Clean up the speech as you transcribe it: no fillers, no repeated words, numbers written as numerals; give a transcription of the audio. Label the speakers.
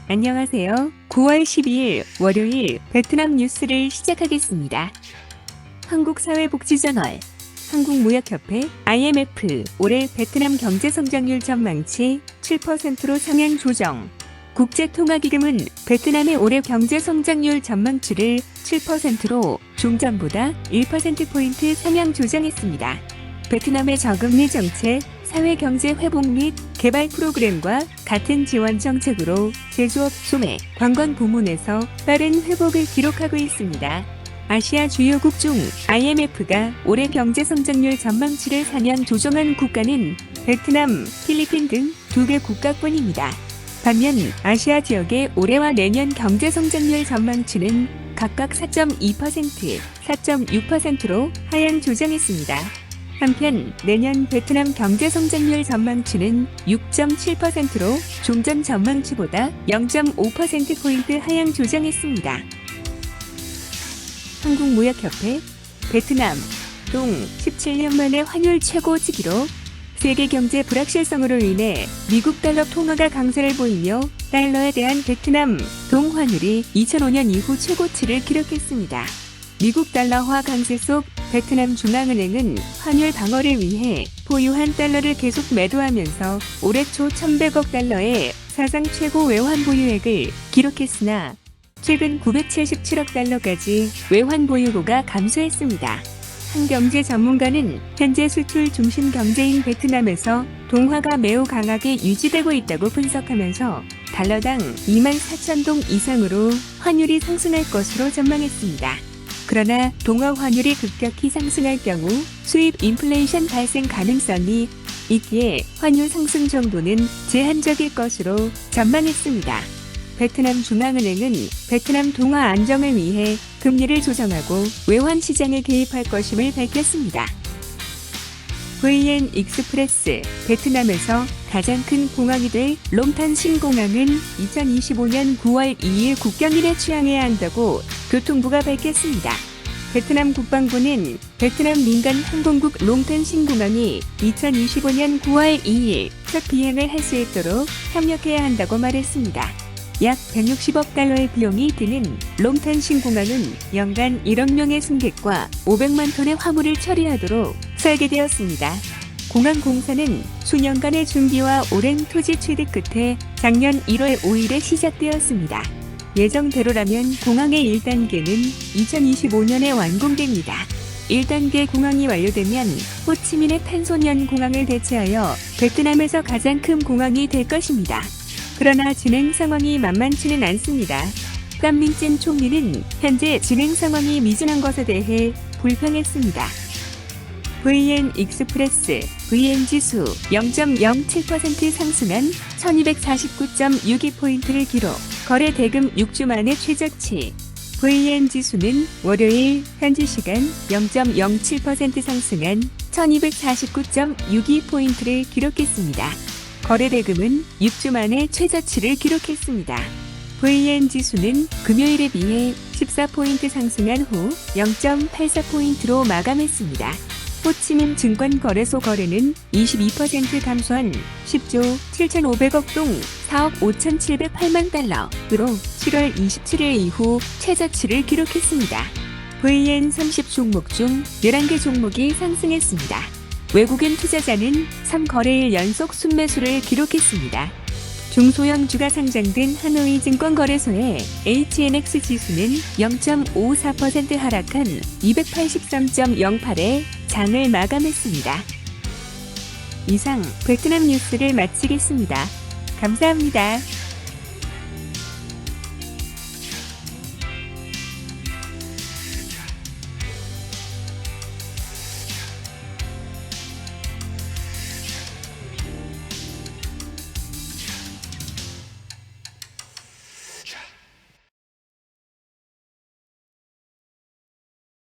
Speaker 1: 안녕하세요. 9월 12일 월요일 베트남 뉴스를 시작하겠습니다. 한국사회복지저널, 한국무역협회, IMF 올해 베트남 경제성장률 전망치 7%로 상향 조정. 국제통화기금은 베트남의 올해 경제성장률 전망치를 7%로 종전보다 1%포인트 상향 조정했습니다. 베트남의 저금리 정책, 사회경제 회복 및 개발 프로그램과 같은 지원 정책으로 제조업, 소매, 관광 부문에서 빠른 회복을 기록하고 있습니다. 아시아 주요국 중 IMF가 올해 경제성장률 전망치를 상향 조정한 국가는 베트남, 필리핀 등 2개 국가뿐입니다. 반면 아시아 지역의 올해와 내년 경제성장률 전망치는 각각 4.2%, 4.6%로 하향 조정했습니다. 한편 내년 베트남 경제성장률 전망치는 6.7%로 종전 전망치보다 0.5%포인트 하향 조정했습니다. 한국무역협회, 베트남, 동 17년 만에 환율 최고치기로 세계 경제 불확실성으로 인해 미국 달러 통화가 강세를 보이며 달러에 대한 베트남 동 환율이 2005년 이후 최고치를 기록했습니다. 미국 달러화 강세 속 베트남 중앙은행은 환율 방어를 위해 보유한 달러를 계속 매도하면서 올해 초 1,100억 달러의 사상 최고 외환 보유액을 기록했으나 최근 977억 달러까지 외환 보유고가 감소했습니다. 한 경제 전문가는 현재 수출 중심 경제인 베트남에서 동화가 매우 강하게 유지되고 있다고 분석하면서 달러당 24,000동 이상으로 환율이 상승할 것으로 전망했습니다. 그러나 동화 환율이 급격히 상승할 경우 수입 인플레이션 발생 가능성이 있기에 환율 상승 정도는 제한적일 것으로 전망했습니다. 베트남 중앙은행은 베트남 동화 안정을 위해 금리를 조정하고 외환 시장에 개입할 것임을 밝혔습니다. VN 익스프레스, 베트남에서 가장 큰 공항이 될 롱탄 신공항은 2025년 9월 2일 국경일에 취항해야 한다고 교통부가 밝혔습니다. 베트남 국방부는 베트남 민간 항공국 롱탄 신공항이 2025년 9월 2일 첫 비행을 할 수 있도록 협력해야 한다고 말했습니다. 약 160억 달러의 비용이 드는 롱탄 신공항은 연간 1억 명의 승객과 500만 톤의 화물을 처리하도록 설계되었습니다. 공항 공사는 수년간의 준비와 오랜 토지 취득 끝에 작년 1월 5일에 시작되었습니다. 예정대로라면 공항의 1단계는 2025년에 완공됩니다. 1단계 공항이 완료되면 호치민의 탄소년 공항을 대체하여 베트남에서 가장 큰 공항이 될 것입니다. 그러나 진행 상황이 만만치는 않습니다. 땀민진 총리는 현재 진행 상황이 미진한 것에 대해 불평했습니다. VN 익스프레스, VN 지수 0.07% 상승한 1249.62포인트를 기록, 거래 대금 6주 만에 최저치. VN 지수는 월요일 현지 시간 0.07% 상승한 1249.62포인트를 기록했습니다. 거래 대금은 6주 만에 최저치를 기록했습니다. VN 지수는 금요일에 비해 14포인트 상승한 후 0.84포인트로 마감했습니다. 호치민 증권거래소 거래는 22% 감소한 10조 7,500억 동 4억 5,708만 달러으로 7월 27일 이후 최저치를 기록했습니다. VN 30 종목 중 11개 종목이 상승했습니다. 외국인 투자자는 3거래일 연속 순매수를 기록했습니다. 중소형 주가 상장된 하노이 증권거래소의 HNX 지수는 0.54% 하락한 283.08에 장을 마감했습니다. 이상 베트남 뉴스를 마치겠습니다. 감사합니다.